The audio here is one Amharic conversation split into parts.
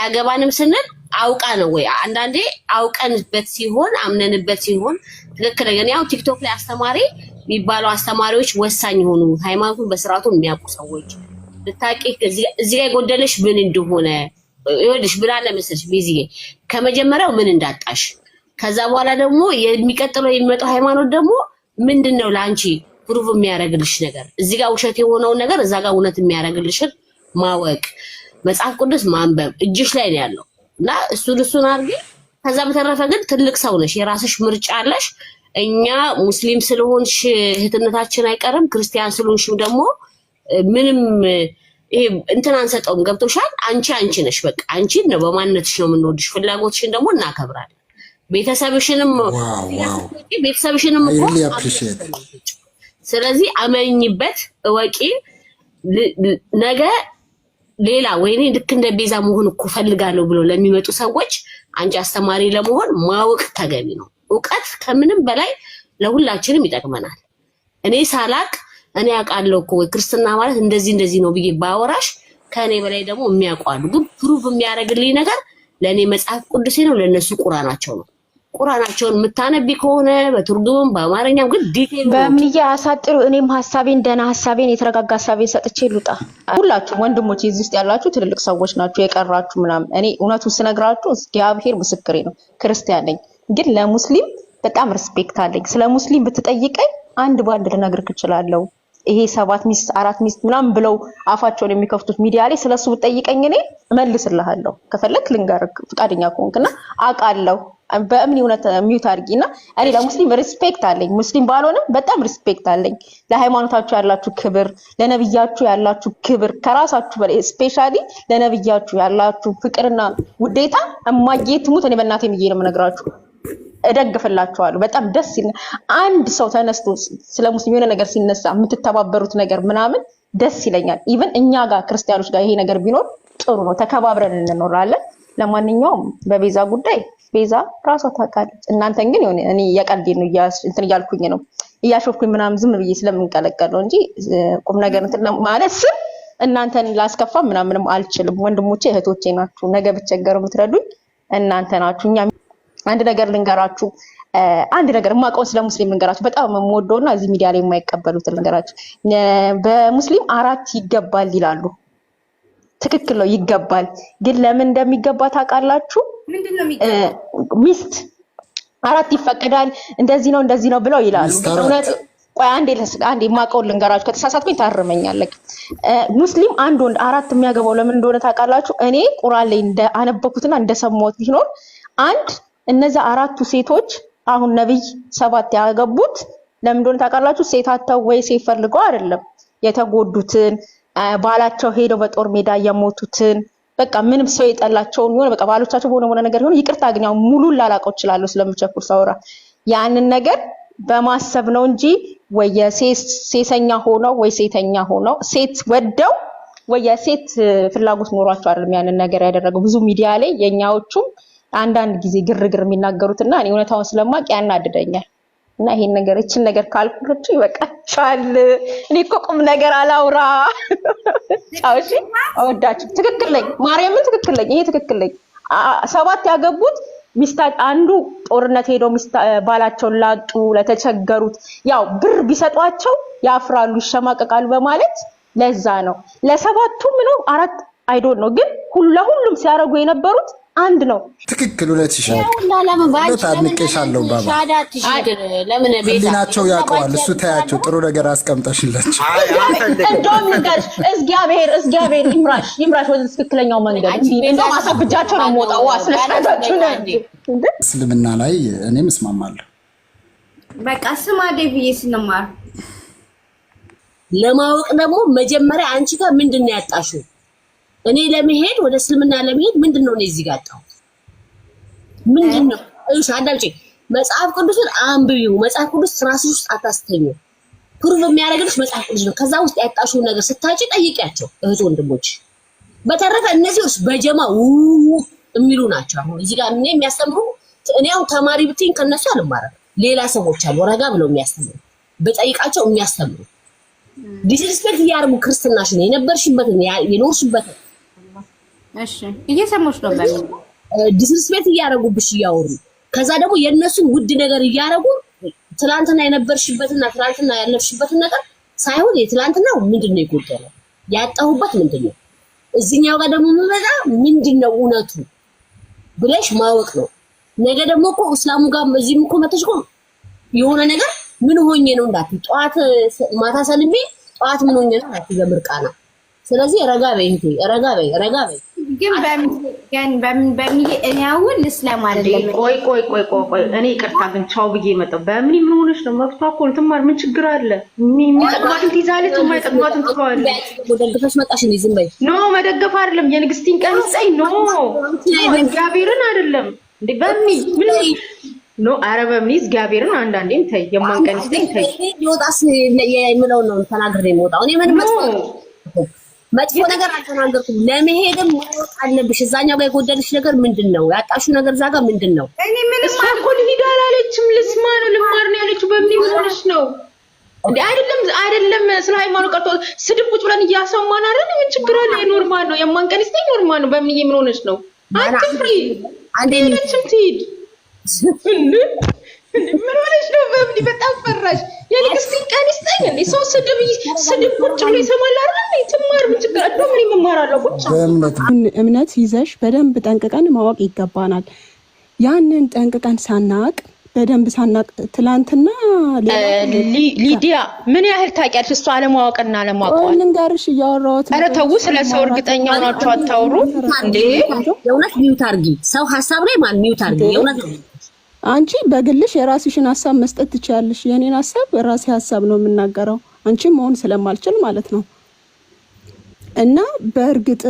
አያገባንም ስንል አውቃ ነው ወይ? አንዳንዴ አውቀንበት ሲሆን አምነንበት ሲሆን ትክክለኛ ያው ቲክቶክ ላይ አስተማሪ የሚባሉ አስተማሪዎች ወሳኝ የሆኑ ሃይማኖቱን በስርዓቱ የሚያውቁ ሰዎች ልታቂ እዚህ ላይ ጎደለሽ ምን እንደሆነ ይወድሽ ብላ ለምስልሽ ቢዚዬ ከመጀመሪያው ምን እንዳጣሽ ከዛ በኋላ ደግሞ የሚቀጥለው የሚመጣው ሃይማኖት ደግሞ ምንድነው ላንቺ ፕሩቭ የሚያደርግልሽ ነገር እዚህ ጋር ውሸት የሆነው ነገር እዛ ጋር እውነት የሚያደርግልሽን ማወቅ መጽሐፍ ቅዱስ ማንበብ እጅሽ ላይ ነው ያለው እና እሱን አድርጊ። ከዛ በተረፈ ግን ትልቅ ሰው ነሽ፣ የራስሽ ምርጫ አለሽ። እኛ ሙስሊም ስለሆንሽ እህትነታችን አይቀርም፣ ክርስቲያን ስለሆንሽም ደግሞ ምንም ይሄ እንትን አንሰጠውም። ገብቶሻል? አንቺ ነሽ፣ በቃ አንቺን ነው በማንነትሽ ነው የምንወድሽ፣ ፍላጎትሽን ደግሞ እናከብራለን። ቤተሰብሽንም እኮ ስለዚህ አመኝበት እወቂ። ነገ ሌላ ወይኔ ልክ እንደ ቤዛ መሆን እኮ ፈልጋለሁ ብሎ ለሚመጡ ሰዎች አንቺ አስተማሪ ለመሆን ማወቅ ተገቢ ነው። እውቀት ከምንም በላይ ለሁላችንም ይጠቅመናል። እኔ ሳላቅ እኔ አውቃለሁ እኮ ክርስትና ማለት እንደዚህ ነው ብዬ ባወራሽ ከኔ በላይ ደግሞ የሚያውቋሉ። ግን ፕሩቭ የሚያደርግልኝ ነገር ለኔ መጽሐፍ ቅዱሴ ነው፣ ለነሱ ቁርአናቸው ነው። ቁርአናቸውን የምታነቢ ከሆነ በትርጉምም በአማርኛም ግን ዲቴል በምንዬ አሳጥሩ። እኔም ሀሳቤን የተረጋጋ ሀሳቤን ሰጥቼ ልውጣ። ሁላችሁም ወንድሞቼ እዚህ ውስጥ ያላችሁ ትልልቅ ሰዎች ናችሁ፣ የቀራችሁ ምናምን። እኔ እውነቱን ስነግራችሁ እግዚአብሔር ምስክሬ ነው፣ ክርስቲያን ነኝ። ግን ለሙስሊም በጣም ሪስፔክት አለኝ። ስለ ሙስሊም ብትጠይቀኝ አንድ ባንድ ልነግርህ እችላለሁ። ይሄ 7 ሚስት 4 ሚስት ምናምን ብለው አፋቸውን የሚከፍቱት ሚዲያ ላይ ስለሱ ብትጠይቀኝ እኔ እመልስልሃለሁ። ከፈለክ ልንገርህ ፍቃደኛ ከሆንክና አውቃለሁ። በእምኒ እውነት ሚውት አድርጊና እኔ ለሙስሊም ሪስፔክት አለኝ። ሙስሊም ባልሆንም በጣም ሪስፔክት አለኝ። ለሃይማኖታችሁ ያላችሁ ክብር፣ ለነብያችሁ ያላችሁ ክብር ከራሳችሁ በላይ ስፔሻሊ ለነብያችሁ ያላችሁ ፍቅርና ውዴታ እማዬ ትሙት እኔ በእናቴ ምዬ ነው የምነግራችሁ። እደግፍላችኋለሁ። በጣም ደስ ይላል። አንድ ሰው ተነስቶ ስለ ሙስሊም የሆነ ነገር ሲነሳ የምትተባበሩት ነገር ምናምን ደስ ይለኛል። ኢቭን እኛ ጋር ክርስቲያኖች ጋር ይሄ ነገር ቢኖር ጥሩ ነው። ተከባብረን እንኖራለን። ለማንኛውም በቤዛ ጉዳይ ቤዛ ራሷ ታውቃለች። እናንተን ግን የሆነ እኔ የቀልዴን ነው እንትን እያልኩኝ ነው እያሾፍኩኝ ምናምን ዝም ብዬ ስለምንቀለቀል ነው እንጂ ቁም ነገር እንትን ማለት ስም እናንተን ላስከፋ ምናምንም አልችልም። ወንድሞቼ እህቶቼ ናችሁ። ነገ ብቸገሩ የምትረዱኝ እናንተ ናችሁ። እኛ አንድ ነገር ልንገራችሁ፣ አንድ ነገር የማውቀው ስለ ሙስሊም ልንገራችሁ። በጣም የምወደውና እዚህ ሚዲያ ላይ የማይቀበሉት ልንገራችሁ። በሙስሊም 4 ይገባል ይላሉ። ትክክል ነው፣ ይገባል። ግን ለምን እንደሚገባ ታውቃላችሁ? ሚስት 4 ይፈቀዳል፣ እንደዚህ ነው ብለው ይላሉ። እውነት ቆይ አንዴ የማውቀው ልንገራችሁ። ከተሳሳትኩኝ ታርመኛለህ። ሙስሊም አንድ ወንድ 4 የሚያገባው ለምን እንደሆነ ታውቃላችሁ? እኔ ቁርአን ላይ እንደአነበኩትና እንደሰማሁት ቢኖር እነዛ 4ቱ ሴቶች አሁን ነብይ 7 ያገቡት ለምን እንደሆነ ታውቃላችሁ? ሴት አተው ወይ ሴት ፈልገው አይደለም። የተጎዱትን ባላቸው ሄደው በጦር ሜዳ የሞቱትን በቃ ምንም ሰው የጠላቸውን ይሆነ በቃ ባሎቻቸው በሆነ ነገር ይሆነ ይቅርታ ግን ያው ሙሉን ላላቀው ይችላል ስለምቸኩል ሰውራ ያንን ነገር በማሰብ ነው እንጂ ወይ ሴሰኛ ሆነው ወይ ሴተኛ ሆነው ሴት ወደው ወይ ሴት ፍላጎት ኖሯቸው አይደለም ያንን ነገር ያደረገው። ብዙ ሚዲያ ላይ የኛዎቹም አንዳንድ ጊዜ ግርግር የሚናገሩትና እኔ እውነታውን ስለማቅ ያናድደኛል። እና ይሄን ነገር እቺን ነገር ካልኩልኩ ይበቃቻል። እኔ እኮ ቁም ነገር አላውራ። ጫውሺ አወዳችሁ። ትክክል ነኝ፣ ማርያምን ትክክል ነኝ። ይሄ ትክክል ነኝ። 7 ያገቡት አንዱ ጦርነት ሄደው ባላቸውን ላጡ ለተቸገሩት ያው ብር ቢሰጧቸው ያፍራሉ፣ ይሸማቀቃሉ በማለት ለዛ ነው። ለ7ቱም ነው 4 አይዶን ነው ግን ለሁሉም ሲያረጉ የነበሩት አንድ ነው። ትክክል ሁለት አድንቄሻለሁ ባባ። ለምን ቤዛቸው ያውቀዋል እሱ ታያቸው ጥሩ ነገር አስቀምጠሽላችሁ እንደውም ንገርሽ እግዚአብሔር ይምራሽ ወደ ትክክለኛው መንገድ እንደውም አሳብጃቸው ነው የምወጣው። ስለታችሁ ነው እስልምና ላይ እኔም እስማማለሁ። በቃ ስማ ዴቪዬ ስንማር ለማወቅ ደግሞ መጀመሪያ አንቺ ጋር ምንድነው ያጣሽው? እኔ ለመሄድ ወደ እስልምና ለመሄድ ምንድነው ነው እዚህ ጋር አጣው? ምንድነው? እሺ አዳምጪ። መጽሐፍ ቅዱስን አንብቢው። መጽሐፍ ቅዱስ ራስሽ ውስጥ አታስተኙ። ፕሩቭ የሚያደርግልሽ መጽሐፍ ቅዱስ ነው። ከዛ ውስጥ ያጣሽው ነገር ስታጪ ጠይቂያቸው እህት ወንድሞች። በተረፈ እነዚህ ውስጥ በጀማ የሚሉ ናቸው። አሁን እዚህ ጋር እኔ የሚያስተምሩ እኔው ተማሪ ብትይኝ ከነሱ አልማረም። ሌላ ሰዎች አሉ ረጋ ብለው የሚያስተምሩ በጠይቃቸው የሚያስተምሩ ዲስሪስፔክት ያርሙ ክርስትናሽ ነው የነበርሽበት የኖርሽበት እሺ እየሰማሁሽ ነው በሚል ዲስሪስፔክት እያደረጉብሽ እያወሩ ከዛ ደግሞ የነሱን ውድ ነገር እያደረጉ ትላንትና የነበርሽበትና ትላንትና ያለፍሽበትን ነገር ሳይሆን የትላንትናው ምንድነው የጎደለው ያጣሁበት ምንድነው እዚህኛው ጋር ደግሞ ምንመጣ ምንድነው እውነቱ ብለሽ ማወቅ ነው። ነገ ደግሞ እኮ እስላሙ ጋር እዚህም እኮ መተሽ እኮ የሆነ ነገር ምን ሆኜ ነው እንዳትይ ጠዋት ማታ ሰልሜ ጠዋት ምን ሆኜ ነው እንዳትይ በምርቃና ስለዚህ ረጋ በይ እህቴ ረጋ በይ ግን በምን እኔ አሁን እስላም አይደለም ቆይ እኔ ይቅርታ ግን ቻው ብዬ መጣሁ በምን ምን ሆነሽ ነው መብቷ እኮ ትማር ምን ችግር አለ የሚጠቅማትን ትይዛለች የማይጠቅማትን ትተዋለች መደገፈሽ መጣሽ እንዴ ዝም በይ ኖ መደገፍ አይደለም የንግስቲን ቀን ይሰይ ኖ እግዚአብሔርን አይደለም እንዴ በምን ምን ኖ አረበም እግዚአብሔርን አንዳንዴም ተይ የማንቀንስተኝ ተይ ይወጣስ የምለው ነው ተናግሬ የምወጣው እኔ ምን መጥፎ ነገር አልተናገርኩም ለመሄድም ማወቅ አለብሽ እዛኛው ጋር የጎደልሽ ነገር ምንድነው ያጣሽው ነገር እዛ ጋር ምንድነው እኔ ምንም አልኩል ሂድ አላለችም ልስማ ነው ልማር ነው ያለችው በምን ሆነሽ ነው እንዴ አይደለም ስለ ሃይማኖት ቀርቶ ስድብ ቁጭ ብለን እያሰማን አይደል ምን ችግር አለ ኖርማል ነው የማንቀንስተኝ ኖርማል ነው በምን ምን ሆነሽ ነው አትፍሪ አንዴ ልችም ትሂድ ምን ሆነሽ ነው በምን በጣም ፈራሽ የንግስቲን ቀን ይስጠኝ እንዴ ሰው ስድብ ቁጭ ብሎ ይሰማል አይደል ትማር ምን ችግር አለ ምን ይማራለሁ ቁጭ እምነት ይዘሽ በደንብ ጠንቅቀን ማወቅ ይገባናል ያንን ጠንቅቀን ሳናቅ በደንብ ሳናቅ ትላንትና ሊዲያ ምን ያህል ታውቂያለሽ እሷ አለማወቅና አለማወቅ ንገርሽ እያወራሁት ኧረ ተው ስለሰው እርግጠኛ ሆናችሁ አታውሩ እንዴ የእውነት ሚውት አድርጊ ሰው ሐሳብ ላይ ማን ሚውት አድርጊ የእውነት አንቺ በግልሽ የራስሽን ሐሳብ መስጠት ትችያለሽ የኔን ሐሳብ በራሴ ሐሳብ ነው የምናገረው አንቺ መሆን ስለማልችል ማለት ነው እና በእርግጥ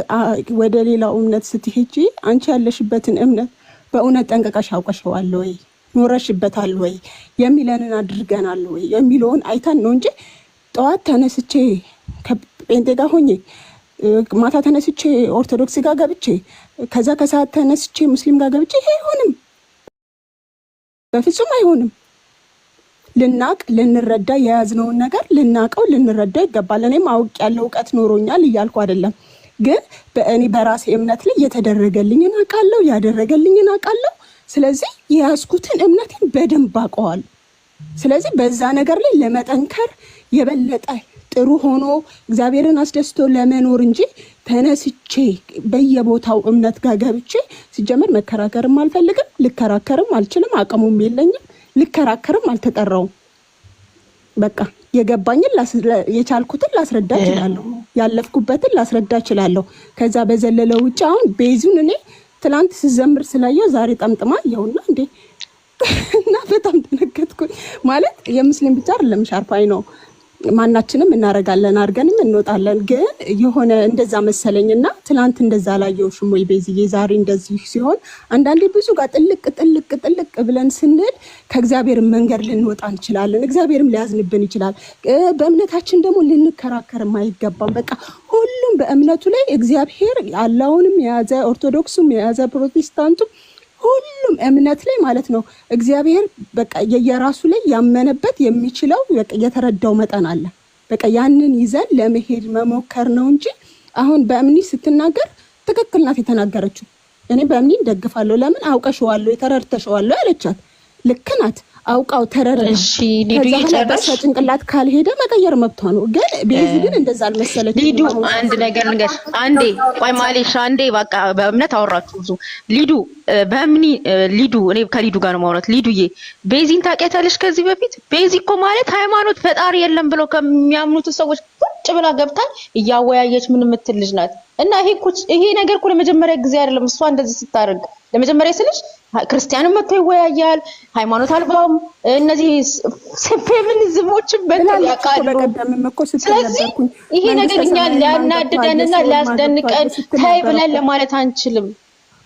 ወደ ሌላው እምነት ስትሄጂ አንቺ ያለሽበትን እምነት በእውነት ጠንቀቀሽ አውቀሽዋል ወይ ኖረሽበታል ወይ የሚለንን አድርገናል ወይ የሚለውን አይተን ነው እንጂ ጠዋት ተነስቼ ከጴንጤ ጋር ሆኜ ማታ ተነስቼ ኦርቶዶክስ ጋር ገብቼ ከዛ ከሰዓት ተነስቼ ሙስሊም ጋር ገብቼ ይሄ አይሆንም በፍጹም አይሆንም ልናቅ ልንረዳ የያዝነውን ነገር ልናቀው ልንረዳ ይገባል እኔም አውቅ ያለው ዕውቀት ኖሮኛል እያልኩ አይደለም ግን በእኔ በራሴ እምነት ላይ የተደረገልኝን አውቃለሁ ያደረገልኝን አውቃለሁ ስለዚህ የያዝኩትን እምነቴን በደንብ አውቀዋለሁ ስለዚህ በዛ ነገር ላይ ለመጠንከር የበለጠ ጥሩ ሆኖ እግዚአብሔርን አስደስቶ ለመኖር እንጂ ተነስቼ በየቦታው እምነት ጋር ገብቼ ሲጀመር መከራከርም አልፈልግም ልከራከርም አልችልም አቅሙም የለኝም ልከራከርም አልተጠራውም በቃ የገባኝን የቻልኩትን ላስረዳ እችላለሁ ያለፍኩበትን ላስረዳ እችላለሁ ከዛ በዘለለ ውጭ አሁን ቤዙን እኔ ትላንት ስዘምር ስላየው ዛሬ ጠምጥማ ይኸውና እንዴ እና በጣም ተነገጥኩኝ ማለት የሙስሊም ብቻ አይደለም ሻርፓይ ነው ማናችንም እናረጋለን አርገንም እንወጣለን ግን የሆነ እንደዛ መሰለኝና ትላንት እንደዛ ላየውሽም ወይ በዚህ ዛሬ እንደዚህ ሲሆን አንዳንዴ ብዙ ጋር ጥልቅ ብለን ስንል ከእግዚአብሔር መንገድ ልንወጣ እንችላለን እግዚአብሔርም ሊያዝንብን ይችላል በእምነታችን ደግሞ ልንከራከርም አይገባም በቃ ሁሉም በእምነቱ ላይ እግዚአብሔር አላውንም የያዘ ኦርቶዶክሱም የያዘ ፕሮቴስታንቱ ሁሉም እምነት ላይ ማለት ነው እግዚአብሔር በቃ የየራሱ ላይ ያመነበት የሚችለው በቃ የተረዳው መጠን አለ በቃ ያንን ይዘን ለመሄድ መሞከር ነው እንጂ አሁን በእምኒ ስትናገር ትክክል ናት የተናገረችው እኔ በእምኒ ደግፋለሁ ለምን አውቀሽዋለሁ የተረድተሽዋለሁ ያለቻት ልክ ናት አውቃው ተረዳ እሺ ሊዱ ይጨርስ ጭንቅላት ካልሄደ መቀየር መብቷ ነው ግን ቤዚ ግን እንደዛ አልመሰለች ሊዱ አንድ ነገር አንዴ ቆይ ማሌሽ አንዴ በቃ በእምነት አወራችሁ ብዙ ሊዱ በእምኒ ሊዱ እኔ ከሊዱ ጋር ነው ማውራት ሊዱዬ ቤዚን ታውቂያታለሽ ከዚህ በፊት ቤዚ እኮ ማለት ሃይማኖት ፈጣሪ የለም ብለው ከሚያምኑት ሰዎች ቁጭ ብላ ገብታል እያወያየች ምን የምትል ልጅ ናት እና ይሄ ነገር እኮ ለመጀመሪያ ጊዜ አይደለም እሷ እንደዚህ ስታደርግ ለመጀመሪያ ስልሽ ክርስቲያንም መጥቶ ይወያያል ሃይማኖት አልባም እነዚህ ፌሚኒዝሞችን በጣም ያቃሉ ስለዚህ ይሄ ነገር እኛ ሊያናድደንና ሊያስደንቀን ታይ ብለን ለማለት አንችልም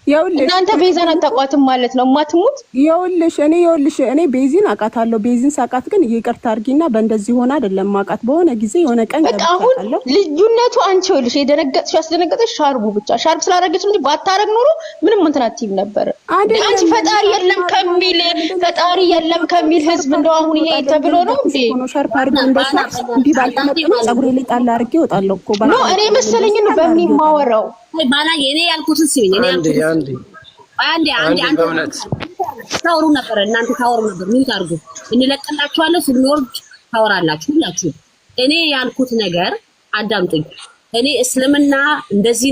እናንተ ቤዛን አታውቋትም ማለት ነው ማትሙት? እኔ ቤዚን አውቃታለሁ። ቤዚን ሳውቃት ግን ይቅርታ አድርጊና በእንደዚህ ሆነ አይደለም ማውቃት። በሆነ ጊዜ የሆነ ቀን ገብቻለሁ። ልዩነቱ አንቺ ይኸውልሽ የደነገጥሽ ያስደነገጠሽ ሻርቡ ብቻ ሻርብ ስላደረገች እንጂ ባታረግ ኖሮ ምንም እንትን አትይም ነበር። አንቺ ፈጣሪ የለም ከሚል ህዝብ እንደው አሁን ይሄ ተብሎ ነው እንዴ? ሻርፕ አድርጊ እንደዛ እንዲህ ባልተመጣጣ ፀጉሬ ላይ ጣል አድርጌ እወጣለሁ እኮ ነው እኔ መሰለኝ ነው በሚማወራው ባላዬ እኔ ያልኩትን ሲኝ እኔ አንዴ ታወሩ ነበር እናንተ ታወሩ ነበር ምን ታርጉ እንለቀላችኋለሁ ስንወርድ ታወራላችሁ ሁላችሁ እኔ ያልኩት ነገር አዳምጡኝ እኔ እስልምና እንደዚህ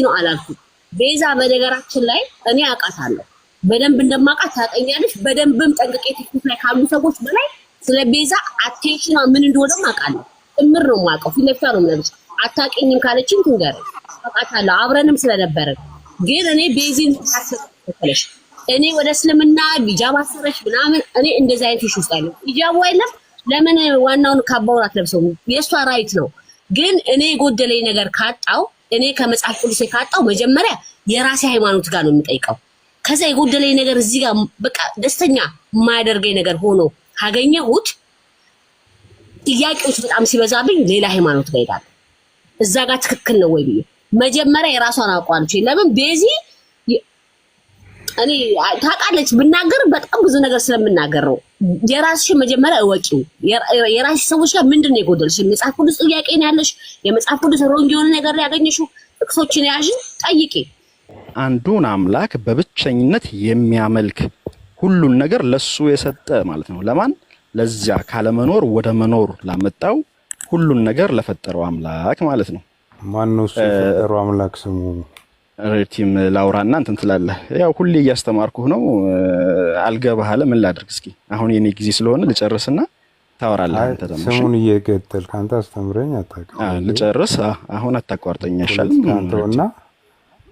ነው አላልኩም ቤዛ በነገራችን ላይ እኔ አውቃታለሁ በደንብ እንደማውቃት ታውቀኛለሽ በደንብም ጠንቅቄ ቲክቶክ ላይ ካሉ ሰዎች በላይ ስለ ቤዛ አቴንሽኗ ምን እንደሆነ አውቃለሁ እምር ነው የማውቀው ፊት ለፊት ነው የምነግርሽ አታውቂኝም ካለችኝ ትንገር አውቃታለሁ አብረንም ስለነበርን ግን እኔ ቤዚን ታሰጥተሽ እኔ ወደ እስልምና ሂጃብ አሰረሽ ምናምን እኔ እንደዚህ አይነት ኢሹ ውስጥ አይደለም ሂጃቡ አይደለም ለምን ዋናውን ካባውን አትለብሰው የሷ ራይት ነው ግን እኔ ጎደለኝ ነገር ካጣው እኔ ከመጽሐፍ ቅዱስ ካጣው መጀመሪያ የራሴ ሃይማኖት ጋር ነው የምጠይቀው ከዛ የጎደለኝ ነገር እዚህ ጋር በቃ ደስተኛ የማያደርገኝ ነገር ሆኖ ካገኘሁት ጥያቄዎች በጣም ሲበዛብኝ ሌላ ሃይማኖት ጋር ይላል እዛ ጋር ትክክል ነው ወይ ብዬ መጀመሪያ የራሷን አቋም ለምን ቤዚ እኔ ታውቃለች ብናገር በጣም ብዙ ነገር ስለምናገር ነው የራስሽ መጀመሪያ እወቂው የራስሽ ሰዎች ጋር ምንድነው የጎደልሽ የመጽሐፍ ቅዱስ ጥያቄ ነው ያለሽ የመጽሐፍ ቅዱስ ሮንግ የሆነ ነገር ያገኘሽው ጥቅሶችን ያዥ ጠይቂ አንዱን አምላክ በብቸኝነት የሚያመልክ ሁሉን ነገር ለሱ የሰጠ ማለት ነው ለማን ለዚያ ካለመኖር ወደ መኖር ላመጣው ሁሉን ነገር ለፈጠረው አምላክ ማለት ነው ማነው እሱ የፈጠረው አምላክ ስሙ ሬቲም ላውራና እንትን ትላለህ ያው ሁሌ እያስተማርኩህ ነው አልገባህ አለ ምን ላድርግ እስኪ አሁን የኔ ጊዜ ስለሆነ ልጨርስና ታወራለህ አንተ ደግሞ ስሙን እየቀጠልክ አንተ አስተምረኝ አታውቅም ልጨርስ አሁን አታቋርጠኝ አይሻልም አንተውና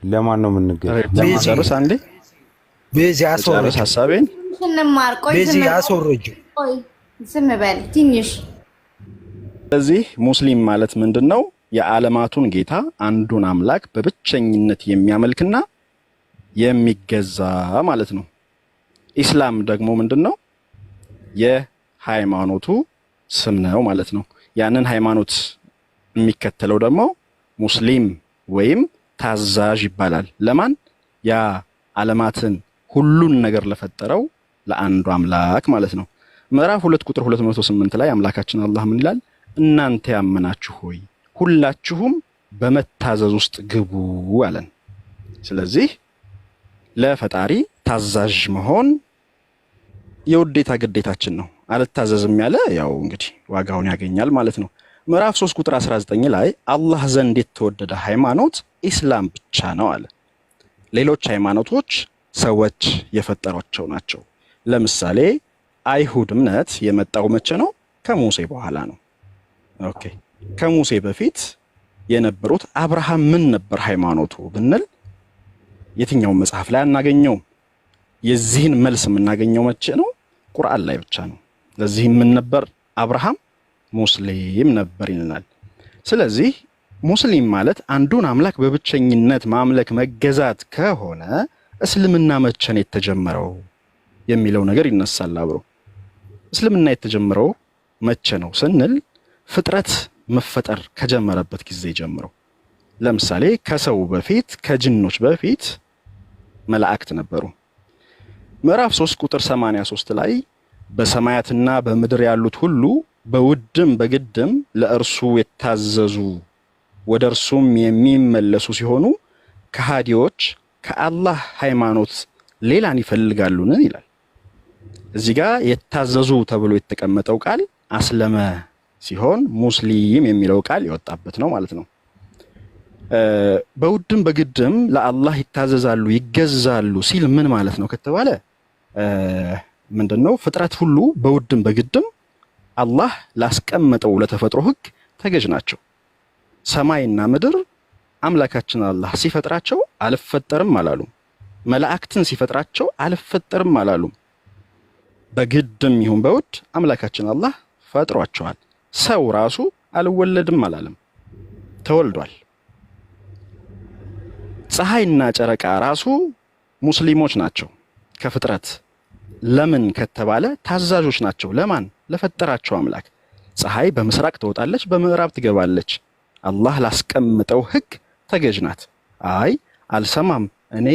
ለማን ነው የምንገናኘው ልጨርስ አንዴ ቤዚ አስወረጅ ሐሳቤን ስንማር ቆይ ቤዚ አስወረጅ ቆይ ዝም በል ትንሽ ስለዚህ ሙስሊም ማለት ምንድነው የዓለማቱን ጌታ አንዱን አምላክ በብቸኝነት የሚያመልክና የሚገዛ ማለት ነው ኢስላም ደግሞ ምንድነው የሃይማኖቱ ስም ነው ማለት ነው ያንን ሃይማኖት የሚከተለው ደግሞ ሙስሊም ወይም ታዛዥ ይባላል ለማን ያ ዓለማትን ሁሉን ነገር ለፈጠረው ለአንዱ አምላክ ማለት ነው ምዕራፍ 2 ቁጥር 208 ላይ አምላካችን አላህ ምን ይላል እናንተ ያመናችሁ ሆይ ሁላችሁም በመታዘዝ ውስጥ ግቡ አለን ስለዚህ ለፈጣሪ ታዛዥ መሆን የውዴታ ግዴታችን ነው አልታዘዝም ያለ ያው እንግዲህ ዋጋውን ያገኛል ማለት ነው ምዕራፍ 3 ቁጥር 19 ላይ አላህ ዘንድ የተወደደ ሃይማኖት ኢስላም ብቻ ነው አለ ሌሎች ሃይማኖቶች ሰዎች የፈጠሯቸው ናቸው ለምሳሌ አይሁድ እምነት የመጣው መቼ ነው ከሙሴ በኋላ ነው ኦኬ ከሙሴ በፊት የነበሩት አብርሃም ምን ነበር ሃይማኖቱ ብንል የትኛው መጽሐፍ ላይ አናገኘው የዚህን መልስ የምናገኘው መቼ ነው ቁርአን ላይ ብቻ ነው ለዚህ ምን ነበር አብርሃም ሙስሊም ነበር ይልናል ስለዚህ ሙስሊም ማለት አንዱን አምላክ በብቸኝነት ማምለክ መገዛት ከሆነ እስልምና መቼ ነው የተጀመረው የሚለው ነገር ይነሳል አብሮ እስልምና የተጀመረው መቼ ነው ስንል ፍጥረት መፈጠር ከጀመረበት ጊዜ ጀምሮ ለምሳሌ ከሰው በፊት ከጅኖች በፊት መላእክት ነበሩ ምዕራፍ 3 ቁጥር 83 ላይ በሰማያትና በምድር ያሉት ሁሉ በውድም በግድም ለእርሱ የታዘዙ ወደ እርሱም የሚመለሱ ሲሆኑ ከሃዲዎች ከአላህ ሃይማኖት ሌላን ይፈልጋሉን ይላል እዚህ ጋር የታዘዙ ተብሎ የተቀመጠው ቃል አስለመ ሲሆን ሙስሊም የሚለው ቃል ይወጣበት ነው ማለት ነው በውድም በግድም ለአላህ ይታዘዛሉ ይገዛሉ ሲል ምን ማለት ነው ከተባለ ምንድነው ፍጥረት ሁሉ በውድም በግድም አላህ ላስቀመጠው ለተፈጥሮ ህግ ተገዥ ናቸው ሰማይና ምድር አምላካችን አላህ ሲፈጥራቸው አልፈጠርም አላሉም መላእክትን ሲፈጥራቸው አልፈጠርም አላሉም በግድም ይሁን በውድ አምላካችን አላህ ፈጥሯቸዋል ሰው ራሱ አልወለድም አላለም ተወልዷል ፀሐይና ጨረቃ ራሱ ሙስሊሞች ናቸው ከፍጥረት። ለምን ከተባለ ታዛዦች ናቸው። ለማን? ለፈጠራቸው አምላክ። ፀሐይ በምስራቅ ትወጣለች፣ በምዕራብ ትገባለች። አላህ ላስቀምጠው ህግ ተገዥ ናት። አይ አልሰማም፣ እኔ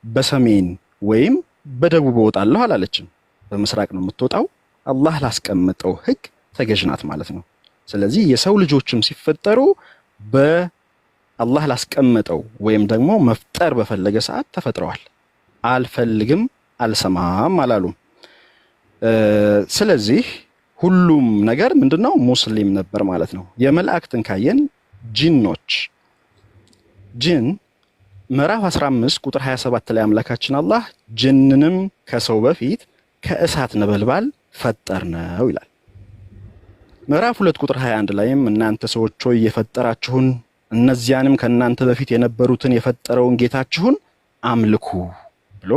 በሰሜን ወይም በደቡብ እወጣለሁ አላለችም። በምስራቅ ነው የምትወጣው። አላህ ላስቀምጠው ህግ ተገዥ ናት ማለት ነው። ስለዚህ የሰው ልጆችም ሲፈጠሩ በአላህ ላስቀምጠው ወይም ደግሞ መፍጠር በፈለገ ሰዓት ተፈጥረዋል። አልፈልግም አልሰማም አላሉም። ስለዚህ ሁሉም ነገር ምንድነው? ሙስሊም ነበር ማለት ነው። የመላእክትን ካየን ጂኖች ጂን ምዕራፍ 15 ቁጥር 27 ላይ አምላካችን አላህ ጂንንም ከሰው በፊት ከእሳት ነበልባል ፈጠርነው ይላል። ምዕራፍ 2 ቁጥር 21 ላይም እናንተ ሰዎች ሆይ የፈጠራችሁን እነዚያንም ከእናንተ በፊት የነበሩትን የፈጠረውን ጌታችሁን አምልኩ ብሎ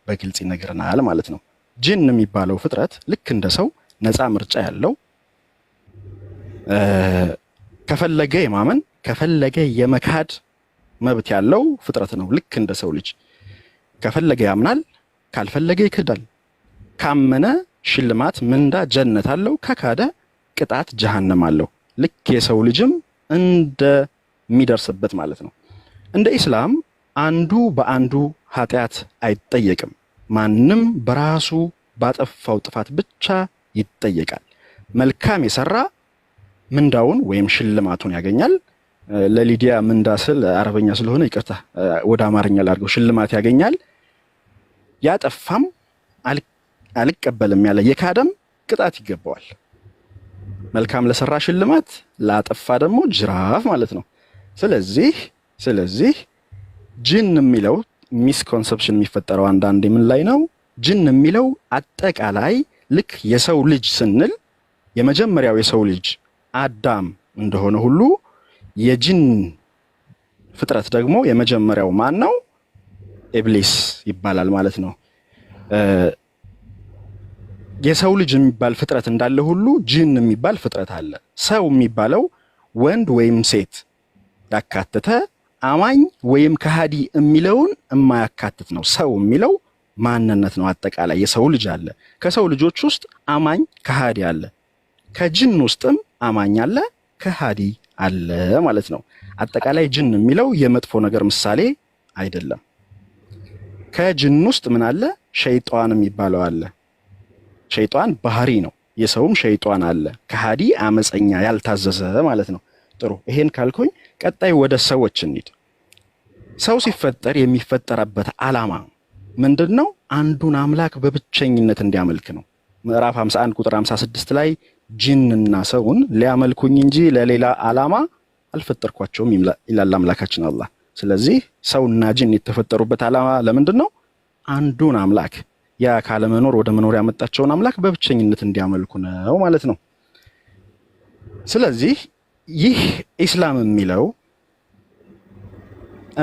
በግልጽ ይነግረናል ማለት ነው። ጂን የሚባለው ፍጥረት ልክ እንደ ሰው ነፃ ምርጫ ያለው ከፈለገ የማመን ከፈለገ የመካድ መብት ያለው ፍጥረት ነው። ልክ እንደ ሰው ልጅ ከፈለገ ያምናል፣ ካልፈለገ ይክዳል። ካመነ ሽልማት ምንዳ ጀነት አለው፣ ከካደ ቅጣት ጀሃነም አለው። ልክ የሰው ልጅም እንደሚደርስበት ማለት ነው። እንደ ኢስላም አንዱ በአንዱ ኃጢአት አይጠየቅም። ማንም በራሱ ባጠፋው ጥፋት ብቻ ይጠየቃል። መልካም የሰራ ምንዳውን ወይም ሽልማቱን ያገኛል። ለሊዲያ ምንዳ ስል አረበኛ ስለሆነ ይቅርታ ወደ አማርኛ ላድርገው፣ ሽልማት ያገኛል። ያጠፋም አልቀበልም ያለ የካደም ቅጣት ይገባዋል። መልካም ለሰራ ሽልማት፣ ላጠፋ ደግሞ ጅራፍ ማለት ነው። ስለዚህ ጂን የሚለው ሚስኮንሰፕሽን የሚፈጠረው አንዳንዴ ምን ላይ ነው? ጂን የሚለው አጠቃላይ ልክ የሰው ልጅ ስንል የመጀመሪያው የሰው ልጅ አዳም እንደሆነ ሁሉ የጂን ፍጥረት ደግሞ የመጀመሪያው ማን ነው? ኢብሊስ ይባላል ማለት ነው። የሰው ልጅ የሚባል ፍጥረት እንዳለ ሁሉ ጂን የሚባል ፍጥረት አለ። ሰው የሚባለው ወንድ ወይም ሴት ያካተተ አማኝ ወይም ከሃዲ የሚለውን የማያካትት ነው። ሰው የሚለው ማንነት ነው። አጠቃላይ የሰው ልጅ አለ። ከሰው ልጆች ውስጥ አማኝ ከሃዲ አለ። ከጂን ውስጥም አማኝ አለ፣ ከሃዲ አለ ማለት ነው። አጠቃላይ ጂን የሚለው የመጥፎ ነገር ምሳሌ አይደለም። ከጂን ውስጥ ምን አለ? ሸይጣን የሚባለው አለ። ሸይጣን ባህሪ ነው። የሰውም ሸይጣን አለ። ከሃዲ አመፀኛ፣ ያልታዘዘ ማለት ነው። ጥሩ፣ ይሄን ካልኩኝ ቀጣይ ወደ ሰዎች እንሂድ። ሰው ሲፈጠር የሚፈጠረበት ዓላማ ምንድነው? አንዱን አምላክ በብቸኝነት እንዲያመልክ ነው። ምዕራፍ 51 ቁጥር 56 ላይ ጂንና ሰውን ሊያመልኩኝ እንጂ ለሌላ ዓላማ አልፈጠርኳቸውም ይላል አምላካችን አላህ። ስለዚህ ሰውና ጂን የተፈጠሩበት ዓላማ ለምንድነው? አንዱን አምላክ ያ ካለመኖር ወደ መኖር ያመጣቸውን አምላክ በብቸኝነት እንዲያመልኩ ነው ማለት ነው። ስለዚህ ይህ ኢስላም የሚለው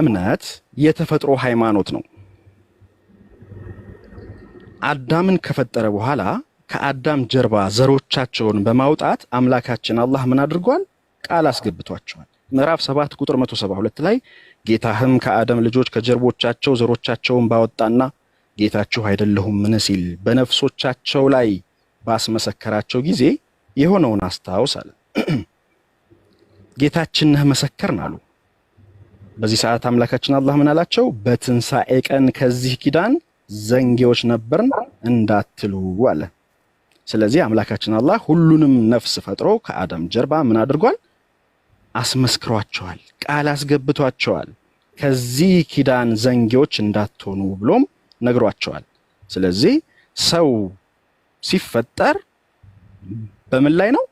እምነት የተፈጥሮ ሃይማኖት ነው። አዳምን ከፈጠረ በኋላ ከአዳም ጀርባ ዘሮቻቸውን በማውጣት አምላካችን አላህ ምን አድርጓል? ቃል አስገብቷቸዋል። ምዕራፍ 7 ቁጥር 172 ላይ ጌታህም ከአዳም ልጆች ከጀርቦቻቸው ዘሮቻቸውን ባወጣና ጌታችሁ አይደለሁም ምን ሲል በነፍሶቻቸው ላይ ባስመሰከራቸው ጊዜ የሆነውን አስታውስ አለ። ጌታችን ነህ መሰከርን አሉ። በዚህ ሰዓት አምላካችን አላህ ምን አላቸው? በትንሣኤ ቀን ከዚህ ኪዳን ዘንጌዎች ነበርን እንዳትሉ አለ። ስለዚህ አምላካችን አላህ ሁሉንም ነፍስ ፈጥሮ ከአዳም ጀርባ ምን አድርጓል? አስመስክሯቸዋል፣ ቃል አስገብቷቸዋል። ከዚህ ኪዳን ዘንጌዎች እንዳትሆኑ ብሎም ነግሯቸዋል። ስለዚህ ሰው ሲፈጠር በምን ላይ ነው?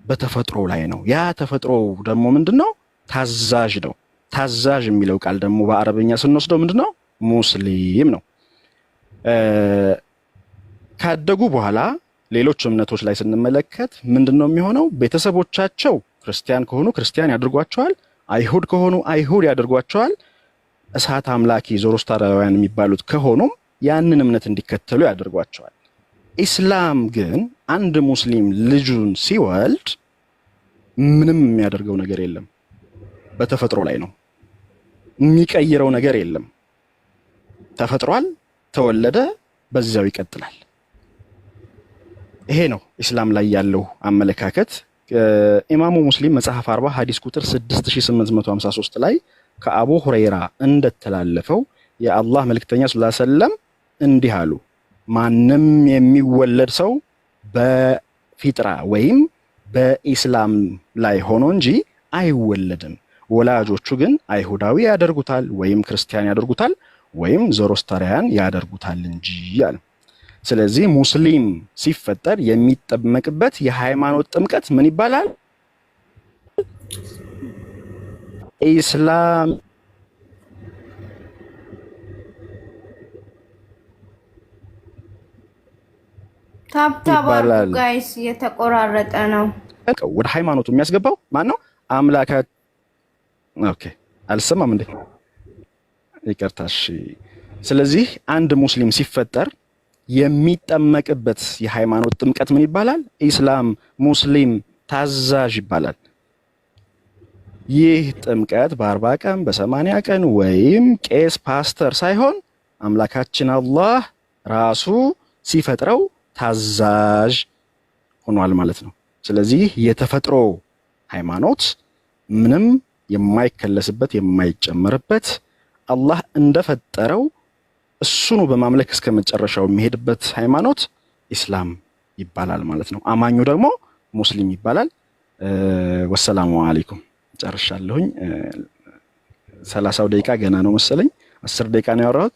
በተፈጥሮ ላይ ነው። ያ ተፈጥሮ ደግሞ ምንድነው? ታዛዥ ነው። ታዛዥ የሚለው ቃል ደግሞ በአረበኛ ስንወስደው ምንድነው? ሙስሊም ነው። ካደጉ በኋላ ሌሎች እምነቶች ላይ ስንመለከት ምንድነው የሚሆነው? ቤተሰቦቻቸው ክርስቲያን ከሆኑ ክርስቲያን ያድርጓቸዋል፣ አይሁድ ከሆኑ አይሁድ ያድርጓቸዋል። እሳት አምላኪ ዞሮስታራውያን የሚባሉት ከሆኑም ያንን እምነት እንዲከተሉ ያድርጓቸዋል። ኢስላም ግን አንድ ሙስሊም ልጁን ሲወልድ ምንም የሚያደርገው ነገር የለም፣ በተፈጥሮ ላይ ነው። የሚቀይረው ነገር የለም። ተፈጥሯል፣ ተወለደ፣ በዛው ይቀጥላል። ይሄ ነው ኢስላም ላይ ያለው አመለካከት። ኢማሙ ሙስሊም መጽሐፍ 40 ሐዲስ ቁጥር 6853 ላይ ከአቡ ሁረይራ እንደተላለፈው የአላህ መልእክተኛ ሰለላሁ ዐለይሂ ወሰለም እንዲህ አሉ። ማንም የሚወለድ ሰው በፊጥራ ወይም በኢስላም ላይ ሆኖ እንጂ አይወለድም። ወላጆቹ ግን አይሁዳዊ ያደርጉታል ወይም ክርስቲያን ያደርጉታል ወይም ዞሮስተሪያን ያደርጉታል እንጂ አለ። ስለዚህ ሙስሊም ሲፈጠር የሚጠመቅበት የሃይማኖት ጥምቀት ምን ይባላል? ኢስላም ታብታባሉ ጋይስ የተቆራረጠ ነው። ወደ ሃይማኖቱ የሚያስገባው ማን ነው? አምላካት። ኦኬ አልሰማም እንዴ? ይቅርታሽ። ስለዚህ አንድ ሙስሊም ሲፈጠር የሚጠመቅበት የሃይማኖት ጥምቀት ምን ይባላል? ኢስላም፣ ሙስሊም፣ ታዛዥ ይባላል። ይህ ጥምቀት በ40 ቀን በ80 ቀን ወይም ቄስ ፓስተር ሳይሆን አምላካችን አላህ ራሱ ሲፈጥረው ታዛዥ ሆኗል ማለት ነው። ስለዚህ የተፈጥሮ ሃይማኖት ምንም የማይከለስበት የማይጨመርበት አላህ እንደፈጠረው እሱኑ በማምለክ እስከ መጨረሻው የሚሄድበት ሃይማኖት ኢስላም ይባላል ማለት ነው። አማኙ ደግሞ ሙስሊም ይባላል። ወሰላሙ አለይኩም። ጨርሻለሁኝ። 30 ደቂቃ ገና ነው መሰለኝ፣ 10 ደቂቃ ነው ያወራሁት።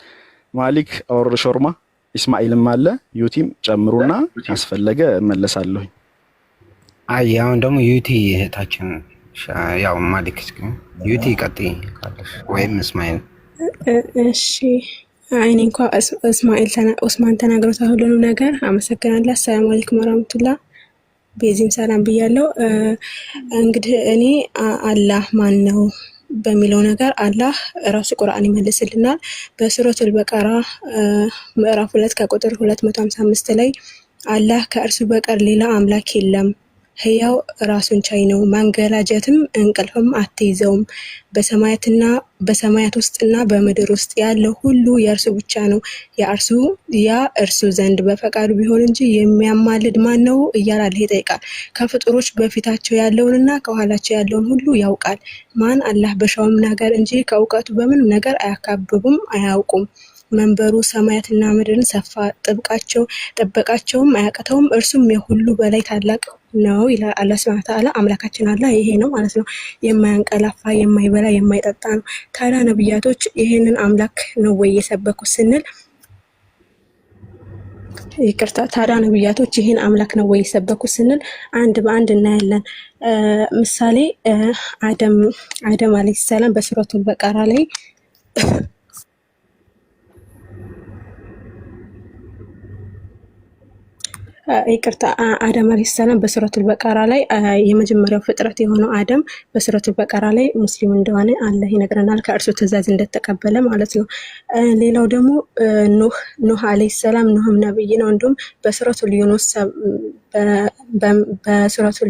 ማሊክ ኦር ሾርማ ኢስማኤልም አለ ዩቲም ጨምሩና ካስፈለገ እመለሳለሁኝ። አይ አሁን ደግሞ ዩቲ እህታችን ያው ማሊክ ዩቲ ቀጥይ ካለሽ ወይም እስማኤል። እሺ አይኔ እንኳን እስማኤል ኡስማን ተናግሮታል ሁሉንም ነገር። አመሰግናለሁ። አሰላሙ አለይኩም ወራህመቱላህ። በዚህም ሰላም ብያለሁ። እንግዲህ እኔ አላህ ማን ነው በሚለው ነገር አላህ ራሱ ቁርአን ይመልስልናል። በሱረቱል በቀራ ምዕራፍ 2 ከቁጥር 255 ላይ አላህ ከእርሱ በቀር ሌላ አምላክ የለም፣ ሕያው ራሱን ቻይ ነው፣ ማንገላጀትም እንቅልፍም አትይዘውም፣ በሰማያት ውስጥና በምድር ውስጥ ያለው ሁሉ የእርሱ ብቻ ነው፣ ያ እርሱ ዘንድ በፈቃዱ ቢሆን እንጂ የሚያማልድ ማን ነው እያለ አላህ ይጠይቃል። ከፍጡሮች በፊታቸው ያለውንና ከኋላቸው ያለውን ሁሉ ያውቃል። ማን አላህ በሻውም ነገር እንጂ ከእውቀቱ በምንም ነገር አያካብቡም አያውቁም። መንበሩ ሰማያትና ምድርን ሰፋ፣ ጥበቃቸውም አያቅተውም፣ እርሱም የሁሉ በላይ ታላቅ ነው ይላል አላህ ሱብሓነሁ ወተዓላ። አምላካችን አላህ ይሄ ነው ማለት ነው። የማያንቀላፋ የማይበላ የማይጠጣ ነው። ታዲያ ነብያቶች ይሄንን አምላክ ነው ወይ የሰበኩት ስንል ታዲያ ነብያቶች ይሄን አምላክ ነው ወይ የሰበኩት ስንል አንድ በአንድ እናያለን። ምሳሌ አደም አለይሂ ሰላም በሱረቱል በቀራ ላይ አደም አለይሂ ሰላም በሱረቱል በቀራ ላይ የመጀመሪያው ፍጥረት የሆነው አደም በሱረቱል በቀራ ላይ ሙስሊም እንደሆነ አላህ ይነግረናል፣ ከእርሱ ትእዛዝ እንደተቀበለ ማለት ነው። ሌላው ደግሞ ኑህ አለይሂ ሰላም ኑህም ነብይ ነው። እንዲሁም በሱረቱል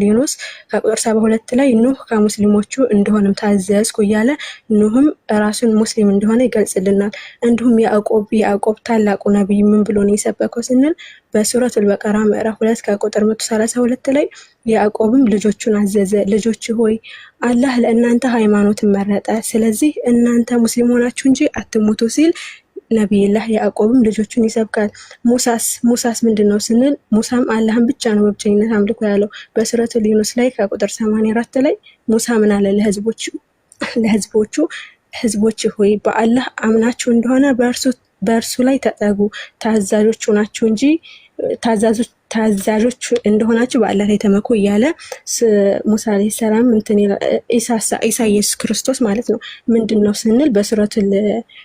ዩኑስ ከቁጥር 72 ላይ ኑህ ከሙስሊሞቹ እንደሆነም ታዘዝኩ እያለ ኑህም ራሱን ሙስሊም እንደሆነ ይገልጽልናል። እንዲሁም ያዕቆብ ታላቁ ነብይ ምን ብሎ ነው የሰበከው ስንል በሱረቱል በቀራ ምዕራፍ 2 ከቁጥር 132 ላይ ያዕቆብም ልጆቹን አዘዘ፣ ልጆች ሆይ አላህ ለእናንተ ሃይማኖትን መረጠ፣ ስለዚህ እናንተ ሙስሊም ሆናችሁ እንጂ አትሞቱ ሲል ነብይላህ ያዕቆብም ልጆቹን ይሰብካል። ሙሳስ ምንድነው ስንል ሙሳም አላህን ብቻ ነው በብቸኝነት አምልኮ ያለው። በሱረቱል ዩኑስ ላይ ከቁጥር 84 ላይ ሙሳ ምን አለ ለህዝቦቹ ህዝቦች ሆይ በአላህ አምናችሁ እንደሆነ በእርሱ ላይ ተጠጉ፣ ታዛዦች ሆናችሁ እንጂ ታዛዦች እንደሆናችሁ በአላህ ላይ ተመኩ እያለ ሙሳ አለይሂ ሰላም ኢሳ ኢየሱስ ክርስቶስ ማለት ነው ምንድነው ስንል በሱረቱል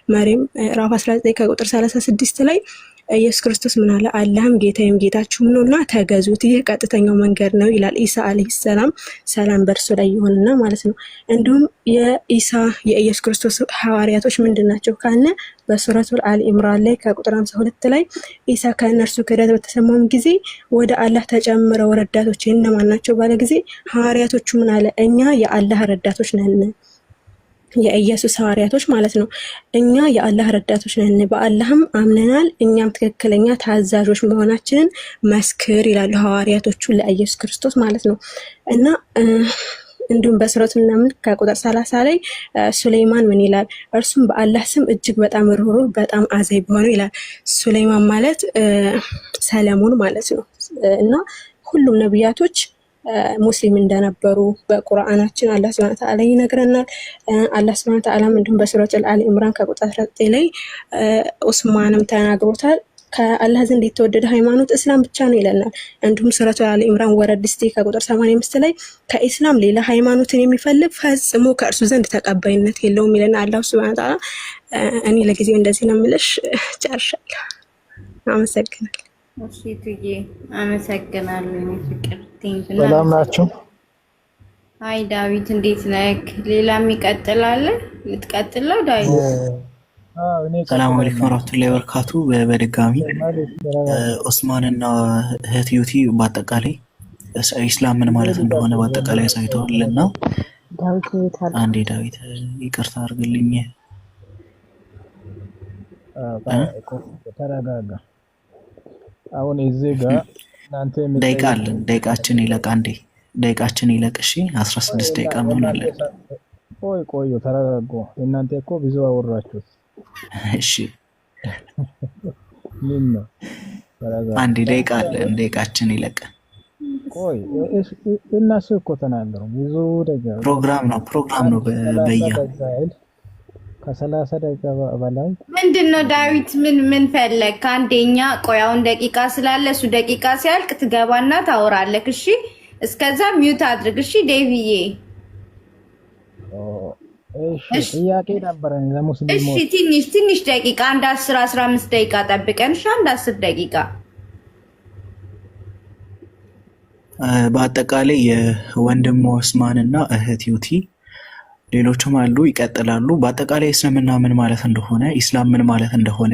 መርየም ምዕራፍ 19 ከቁጥር 36 ላይ ኢየሱስ ክርስቶስ ምን አለ? አላህም ጌታዬም ጌታችሁም ነውና ተገዙት፣ ይህ ቀጥተኛው መንገድ ነው ይላል። ኢሳ አለይሂ ሰላም ሰላም በእርሱ ላይ ይሁንና ማለት ነው። እንዲሁም የኢየሱስ ክርስቶስ ሐዋርያቶች ምንድናቸው ካለ በሱረቱል አሊ ኢምራን ላይ ከቁጥር 52 ላይ ኢሳ ከእነርሱ ክህደት በተሰማም ጊዜ ወደ አላህ ተጨምረው ረዳቶች እነማን ናቸው ባለ ጊዜ ሐዋርያቶቹ ምን አለ? እኛ የአላህ ረዳቶች ነን። የኢየሱስ ሐዋርያቶች ማለት ነው። እኛ የአላህ ረዳቶች ነን፣ በአላህም አምነናል፣ እኛም ትክክለኛ ታዛዦች መሆናችንን መስክር ይላሉ ሐዋርያቶቹ ለኢየሱስ ክርስቶስ ማለት ነው። እና እንዲሁም በሱረቱ ነምል ከቁጥር 30 ላይ ሱለይማን ምን ይላል? እርሱም በአላህ ስም እጅግ በጣም ርኅሩህ በጣም አዛኝ በሆነው ይላል። ሱለይማን ማለት ሰለሞን ማለት ነው። እና ሁሉም ነቢያቶች ሙስሊም እንደነበሩ በቁርአናችን አላህ ሱብሓነሁ ወተዓላ ይነግረናል። አላህ ሱብሓነሁ ወተዓላ እንዲሁም በሱረቱል አሊ ኢምራን ከቁጥር 19 ላይ ኡስማንም ተናግሮታል። ከአላህ ዘንድ የተወደደ ሃይማኖት እስላም ብቻ ነው ይለናል። እንዲሁም ሱረቱል አሊ ኢምራን ወረድ እስቲ ከቁጥር 85 ላይ ከኢስላም ሌላ ሃይማኖትን የሚፈልግ ፈጽሞ ከእርሱ ዘንድ ተቀባይነት የለውም ይለናል አላህ ሱብሓነሁ ወተዓላ። እኔ ለጊዜው እንደዚህ ነው የምልሽ። ጨርሻለሁ። አመሰግናለሁ። እሺ ትዬ አመሰግናለሁ። ፍቅር ሰላም ናችሁ? አይ ዳዊት እንዴት ነህ? ሌላም ይቀጥላል። ልትቀጥለው ዳዊት? ሰላም አለይኩም ወራህመቱላሂ ወበረካቱ። በድጋሚ ኡስማንና እህት ዩቲ በአጠቃላይ ኢስላም ምን ማለት እንደሆነ በአጠቃላይ ሳይተውልና አንዴ ዳዊት ይቅርታ አድርግልኝ። ተረጋጋ። አሁን እዚህ ጋር እናንተ ደቂቃ አለን። ደቂቃችን ይለቅ። አንዴ ደቂቃችን ይለቅ። እሺ 16 ደቂቃ ምን አለ? ቆዩ ተረጋጉ። እናንተ እኮ ብዙ አወራችሁት። እሺ ምን ነው? ተረጋጋ። አንዴ ደቂቃ አለን። ደቂቃችን ይለቅ። ቆይ እነሱ እኮ ተናገሩ። ብዙ ደቂቃ ፕሮግራም ነው በያ ከ30 ደቂቃ በላይ ምንድነው ዳዊት? ምን ፈለግ? ከአንደኛ ቆያውን ደቂቃ ስላለ እሱ ደቂቃ ሲያልቅ ትገባና ታወራለህ። እሺ እስከዛ ሚውት አድርግ። እሺ ዴቪዬ። እሺ ጥያቄ ነበረኝ ለሙስሊሞች። እሺ ትንሽ ደቂቃ አንድ 10-15 ደቂቃ ጠብቀን። እሺ አንድ 10 ደቂቃ። በአጠቃላይ የወንድም ኡስማንና እህት ዩቲ ሌሎችም አሉ ይቀጥላሉ። በአጠቃላይ እስልምና ምን ማለት እንደሆነ፣ ኢስላም ምን ማለት እንደሆነ፣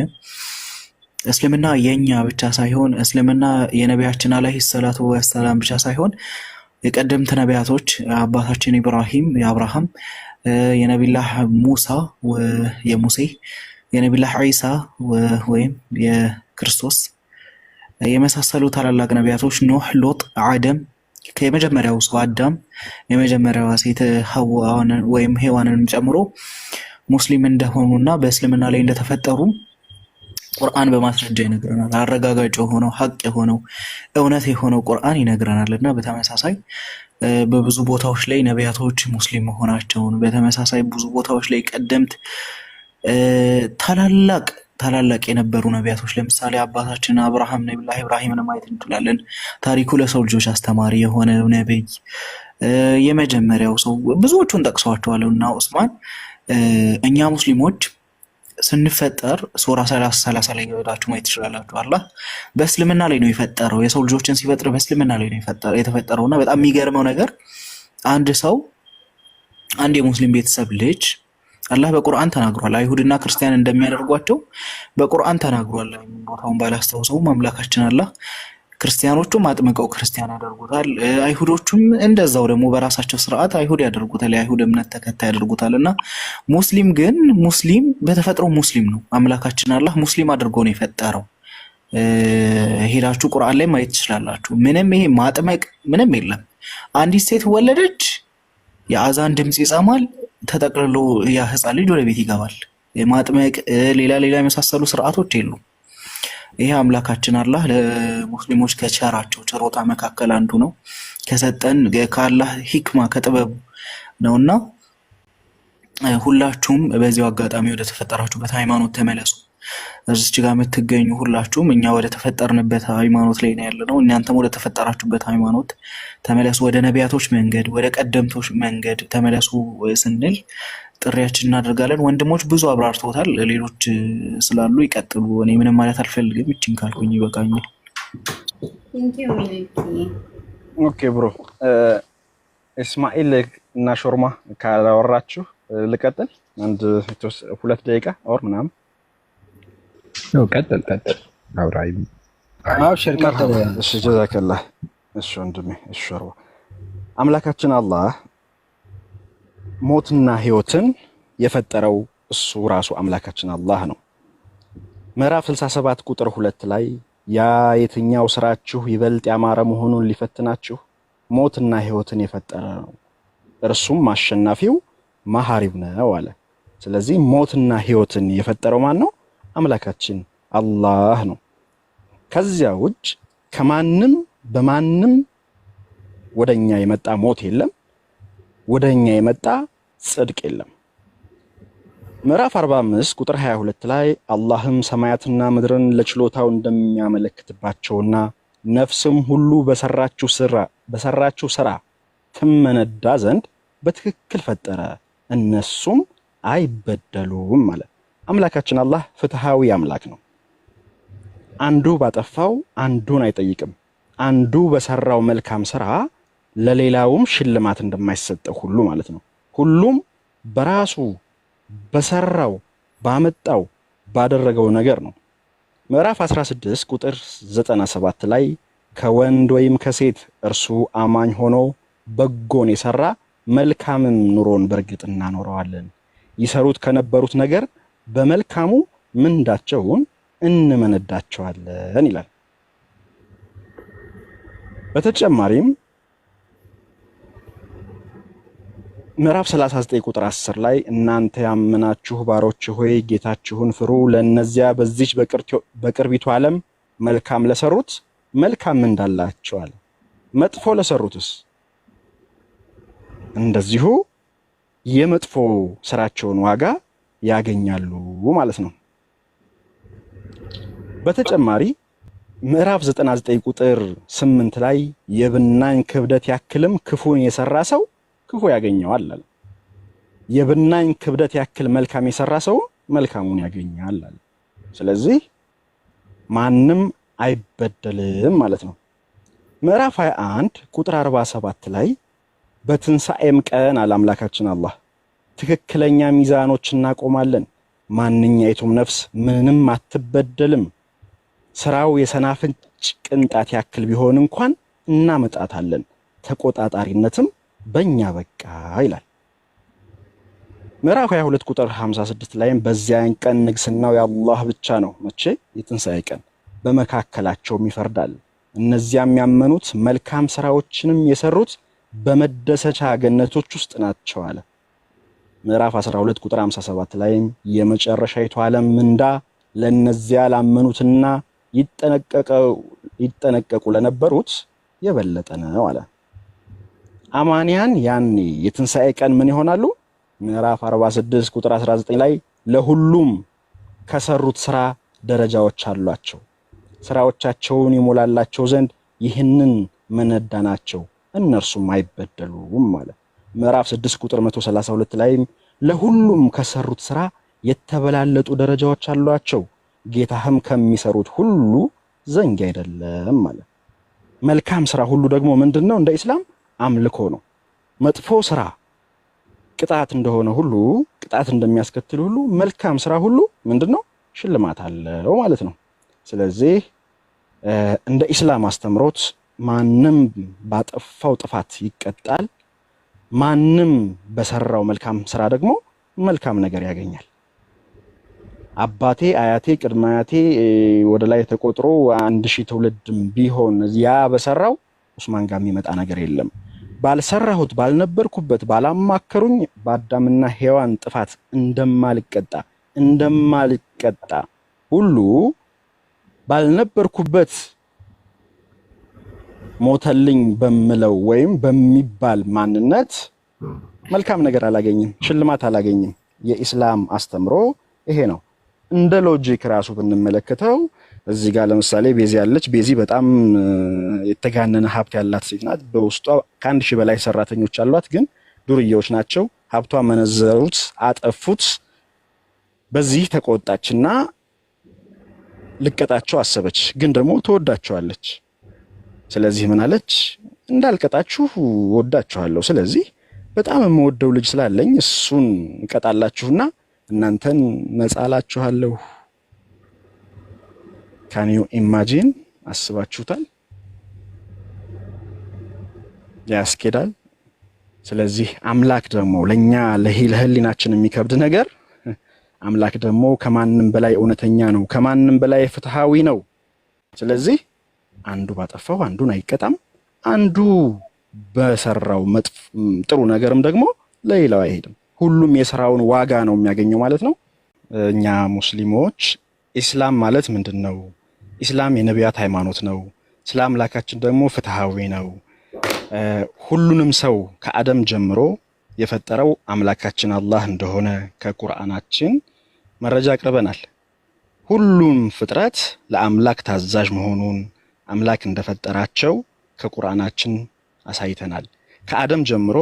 እስልምና የኛ ብቻ ሳይሆን እስልምና የነቢያችን አለይሂ ሰላቱ ወሰላም ብቻ ሳይሆን የቀደምት ነቢያቶች አባታችን ኢብራሂም የአብርሃም፣ የነቢላህ ሙሳ የሙሴ፣ የነቢላህ ዒሳ ወይም የክርስቶስ የመሳሰሉ ታላላቅ ነቢያቶች ኖህ፣ ሎጥ፣ አደም ከመጀመሪያው ሰው አዳም የመጀመሪያዋ ሴት ሐዋን ወይም ሔዋንን ጨምሮ ሙስሊም እንደሆኑና በእስልምና ላይ እንደተፈጠሩ ቁርአን በማስረጃ ይነግረናል። አረጋጋጭ የሆነው ሐቅ የሆነው እውነት የሆነው ቁርአን ይነግረናል። እና በተመሳሳይ በብዙ ቦታዎች ላይ ነቢያቶች ሙስሊም መሆናቸውን፣ በተመሳሳይ ብዙ ቦታዎች ላይ ቀደምት ታላላቅ የነበሩ ነቢያቶች ለምሳሌ አባታችን አብርሃም ነቢዩላህ ኢብራሂምን ማየት እንችላለን። ታሪኩ ለሰው ልጆች አስተማሪ የሆነ ነብይ የመጀመሪያው ሰው ብዙዎቹን ጠቅሰዋቸዋል። እና ኡስማን እኛ ሙስሊሞች ስንፈጠር ሱራ 30 ላይ ሄዳችሁ ማየት ትችላላችሁ። አላህ በእስልምና ላይ ነው የፈጠረው። የሰው ልጆችን ሲፈጥር በእስልምና ላይ ነው የተፈጠረውና በጣም የሚገርመው ነገር አንድ የሙስሊም ቤተሰብ ልጅ አላህ በቁርአን ተናግሯል። አይሁድና ክርስቲያን እንደሚያደርጓቸው በቁርአን ተናግሯል። ቦታውን ባላስተውሰውም አምላካችን አላህ ክርስቲያኖቹም አጥምቀው ክርስቲያን ያደርጉታል፣ አይሁዶቹም እንደዛው ደግሞ በራሳቸው ስርዓት አይሁድ ያደርጉታል፣ የአይሁድ እምነት ተከታይ ያደርጉታል። እና ሙስሊም በተፈጥሮ ሙስሊም ነው። አምላካችን አላህ ሙስሊም አድርጎ ነው የፈጠረው። ሄዳችሁ ቁርአን ላይ ማየት ትችላላችሁ። ምንም ይሄ ማጥመቅ ምንም የለም። አንዲት ሴት ወለደች፣ የአዛን ድምጽ ይሰማል፣ ተጠቅልሎ ያ ህፃን ልጅ ወደ ቤት ይገባል። የማጥመቅ ሌላ የመሳሰሉ ስርዓቶች የሉም። ይሄ አምላካችን አላህ ለሙስሊሞች ከቸራቸው ችሮታ መካከል አንዱ ነው። ከሰጠን ከአላህ ሂክማ ከጥበቡ ነውና ሁላችሁም በዚሁ አጋጣሚ ወደ ተፈጠራችሁበት ሃይማኖት ተመለሱ። እዚች ጋር የምትገኙ ሁላችሁም እኛ ወደ ተፈጠርንበት ሃይማኖት ላይ ነው ያለነው። እናንተም ወደ ተፈጠራችሁበት ሃይማኖት ተመለሱ፣ ወደ ነቢያቶች መንገድ፣ ወደ ቀደምቶች መንገድ ተመለሱ ስንል ጥሪያችን እናደርጋለን። ወንድሞች ብዙ አብራርተውታል። ሌሎች ስላሉ ይቀጥሉ። እኔ ምንም ማለት አልፈልግም። እቺን ካልኩኝ ይበቃኛል። ኦኬ ብሮ እስማኤል እና ሾርማ ካላወራችሁ ልቀጥል። አንድ 2 ደቂቃ ኦር ምናምን ቀጥል አብራይ አብሽር ቀጥል። እሺ ጀዛከላህ። እሺ ወንድሜ እሺ ሾርማ አምላካችን አላህ ሞትና ህይወትን የፈጠረው እሱ ራሱ አምላካችን አላህ ነው። ምዕራፍ 67 ቁጥር 2 ላይ ያ የትኛው ስራችሁ ይበልጥ ያማረ መሆኑን ሊፈትናችሁ ሞትና ህይወትን የፈጠረ ነው፣ እርሱም አሸናፊው መሐሪው ነው አለ። ስለዚህ ሞትና ህይወትን የፈጠረው ማን ነው? አምላካችን አላህ ነው። ከዚያ ውጭ ከማንም በማንም ወደኛ የመጣ ሞት የለም፣ ወደኛ የመጣ ጽድቅ የለም። ምዕራፍ 45 ቁጥር 22 ላይ አላህም ሰማያትና ምድርን ለችሎታው እንደሚያመለክትባቸውና ነፍስም ሁሉ በሰራችው ስራ ትመነዳ ዘንድ በትክክል ፈጠረ፣ እነሱም አይበደሉም ማለት። አምላካችን አላህ ፍትሃዊ አምላክ ነው። አንዱ ባጠፋው አንዱን አይጠይቅም። አንዱ በሰራው መልካም ስራ ለሌላውም ሽልማት እንደማይሰጠው ሁሉ ማለት ነው። ሁሉም በራሱ በሰራው ባመጣው ባደረገው ነገር ነው። ምዕራፍ 16 ቁጥር 97 ላይ ከወንድ ወይም ከሴት እርሱ አማኝ ሆኖ በጎን የሰራ መልካምም ኑሮን በእርግጥ እናኖረዋለን፣ ይሰሩት ከነበሩት ነገር በመልካሙ ምንዳቸውን እንመነዳቸዋለን ይላል። በተጨማሪም ምዕራፍ 39 ቁጥር 10 ላይ እናንተ ያመናችሁ ባሮች ሆይ ጌታችሁን ፍሩ፣ ለእነዚያ በዚች በቅርቢቱ ዓለም መልካም ለሰሩት መልካም እንዳላቸው አለ። መጥፎ ለሰሩትስ እንደዚሁ የመጥፎ ስራቸውን ዋጋ ያገኛሉ ማለት ነው። በተጨማሪ ምዕራፍ 99 ቁጥር 8 ላይ የብናኝ ክብደት ያክልም ክፉን የሰራ ሰው ክፉ ያገኘዋል አለ። የብናኝ ክብደት ያክል መልካም የሰራ ሰው መልካሙን ያገኛል አለ። ስለዚህ ማንም አይበደልም ማለት ነው። ምዕራፍ 21 ቁጥር 47 ላይ በትንሣኤም ቀን አለ አምላካችን አላህ ትክክለኛ ሚዛኖች እናቆማለን፣ ማንኛይቱም ነፍስ ምንም አትበደልም፣ ስራው የሰናፍጭ ቅንጣት ያክል ቢሆን እንኳን እናመጣታለን፣ ተቆጣጣሪነትም በእኛ በቃ ይላል። ምዕራፍ 22 ቁጥር 56 ላይም በዚያን ቀን ንግስናው የአላህ ብቻ ነው። መቼ? የትንሣኤ ቀን። በመካከላቸውም ይፈርዳል። እነዚያም ያመኑት መልካም ስራዎችንም የሰሩት በመደሰቻ ገነቶች ውስጥ ናቸው አለ። ምዕራፍ 12 ቁጥር 57 ላይም የመጨረሻይቱ ዓለም ምንዳ ለነዚያ ላመኑትና ይጠነቀቁ ለነበሩት የበለጠ ነው አለ። አማንያን ያኔ የትንሣኤ ቀን ምን ይሆናሉ? ምዕራፍ 46 ቁጥር 19 ላይ ለሁሉም ከሰሩት ስራ ደረጃዎች አሏቸው፣ ስራዎቻቸውን ይሞላላቸው ዘንድ ይህንን መነዳናቸው፣ እነርሱም አይበደሉም ማለት። ምዕራፍ 6 ቁጥር 132 ላይም ለሁሉም ከሰሩት ስራ የተበላለጡ ደረጃዎች አሏቸው፣ ጌታህም ከሚሰሩት ሁሉ ዘንግ አይደለም ማለት። መልካም ስራ ሁሉ ደግሞ ምንድነው? እንደ ኢስላም አምልኮ ነው። መጥፎ ስራ ቅጣት እንደሆነ ሁሉ ቅጣት እንደሚያስከትል ሁሉ መልካም ስራ ሁሉ ምንድነው? ሽልማት አለው ማለት ነው። ስለዚህ እንደ ኢስላም አስተምሮት ማንም ባጠፋው ጥፋት ይቀጣል፣ ማንም በሰራው መልካም ስራ ደግሞ መልካም ነገር ያገኛል። አባቴ፣ አያቴ፣ ቅድመ አያቴ ወደ ላይ ተቆጥሮ 1000 ትውልድም ቢሆን ያ በሰራው ኡስማን ጋር የሚመጣ ነገር የለም። ባልሰራሁት፣ ባልነበርኩበት፣ ባላማከሩኝ በአዳምና ሔዋን ጥፋት እንደማልቀጣ ሁሉ ባልነበርኩበት ሞተልኝ በምለው ወይም በሚባል ማንነት መልካም ነገር አላገኝም፣ ሽልማት አላገኝም። የኢስላም አስተምሮ ይሄ ነው። እንደ ሎጂክ ራሱ ብንመለከተው እዚህ ጋር ለምሳሌ ቤዚ ያለች፣ ቤዚ በጣም የተጋነነ ሀብት ያላት ሴት ናት። በውስጧ ከ1000 በላይ ሰራተኞች አሏት፣ ግን ዱርዬዎች ናቸው። ሀብቷ መነዘሩት፣ አጠፉት። በዚህ ተቆጣችና ልቀጣቸው አሰበች፣ ግን ደግሞ ትወዳቸዋለች። ስለዚህ ምን አለች? እንዳልቀጣችሁ ወዳችኋለሁ፣ ስለዚህ በጣም የምወደው ልጅ ስላለኝ እሱን እቀጣላችሁና እናንተን ነፃ አላችኋለሁ። ካን ዩ ኢማጂን? አስባችሁታል? ያስኬዳል? ስለዚህ አምላክ ደግሞ ለኛ ለህሊናችን የሚከብድ ነገር አምላክ ደግሞ ከማንም በላይ እውነተኛ ነው፣ ከማንም በላይ ፍትሃዊ ነው። ስለዚህ አንዱ ባጠፋው አንዱን አይቀጣም፣ አንዱ በሰራው ጥሩ ነገርም ደግሞ ለሌላው አይሄድም። ሁሉም የሥራውን ዋጋ ነው የሚያገኘው ማለት ነው። እኛ ሙስሊሞች ኢስላም ማለት ምንድነው? ኢስላም የነቢያት ሃይማኖት ነው። ስለ አምላካችን ደግሞ ፍትሃዊ ነው። ሁሉንም ሰው ከአደም ጀምሮ የፈጠረው አምላካችን አላህ እንደሆነ ከቁርአናችን መረጃ አቅርበናል። ሁሉም ፍጥረት ለአምላክ ታዛዥ መሆኑን አምላክ እንደፈጠራቸው ከቁርአናችን አሳይተናል። ከአደም ጀምሮ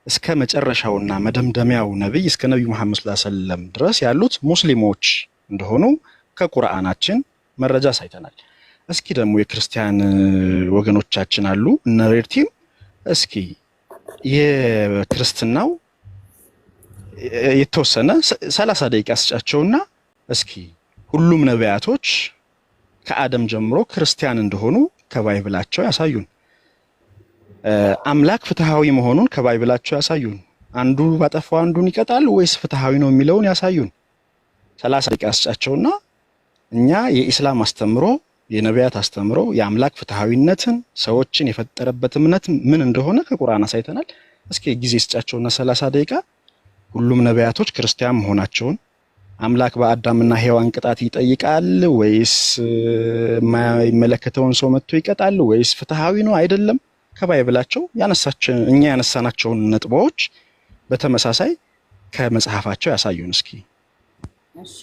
እስከ መጨረሻውና መደምደሚያው ነብይ እስከ ነብዩ መሐመድ ሰለላሁ ዐለይሂ ወሰለም ድረስ ያሉት ሙስሊሞች እንደሆኑ ከቁርአናችን መረጃ አሳይተናል። እስኪ ደግሞ የክርስቲያን ወገኖቻችን አሉ እነ ሬድቲም እስኪ የክርስትናው የተወሰነ 30 ደቂቃ ስጫቸውና እስኪ ሁሉም ነቢያቶች ከአደም ጀምሮ ክርስቲያን እንደሆኑ ከባይብላቸው ያሳዩን። አምላክ ፍትሃዊ መሆኑን ከባይብላቸው ያሳዩን። አንዱ ባጠፋው አንዱን ይቀጣል ወይስ ፍትሃዊ ነው የሚለውን ያሳዩን። 30 ደቂቃ ስጫቸውና እኛ የኢስላም አስተምሮ የነቢያት አስተምሮ የአምላክ ፍትሃዊነትን ሰዎችን የፈጠረበት እምነት ምን እንደሆነ ከቁርአን አሳይተናል። እስኪ ጊዜ ስጫቸውና 30 ደቂቃ ሁሉም ነቢያቶች ክርስቲያን መሆናቸውን አምላክ በአዳምና ሔዋን ቅጣት ይጠይቃል ወይስ የማይመለከተውን ሰው መጥቶ ይቀጣል ወይስ ፍትሃዊ ነው አይደለም ከባይብላቸው እኛ ያነሳናቸውን ነጥቦች በተመሳሳይ ከመጽሐፋቸው ያሳዩን እስኪ። እሺ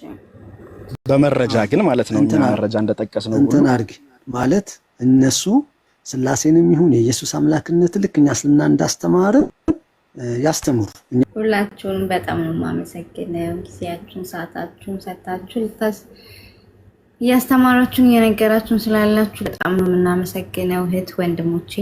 በመረጃ ግን ማለት ነው። እኛ መረጃ እንደጠቀስነው እንትን አድርግ ማለት እነሱ ስላሴንም ይሁን የኢየሱስ አምላክነት ልክ እኛ ስልና እንዳስተማረ ያስተምሩ። ሁላችሁንም በጣም ነው የማመሰግነው። ጊዜያችሁን ሰዓታችሁን ሰጣችሁ እያስተማራችሁን እየነገራችሁን ስላላችሁ በጣም ነው የምናመሰግነው እህት ወንድሞቼ።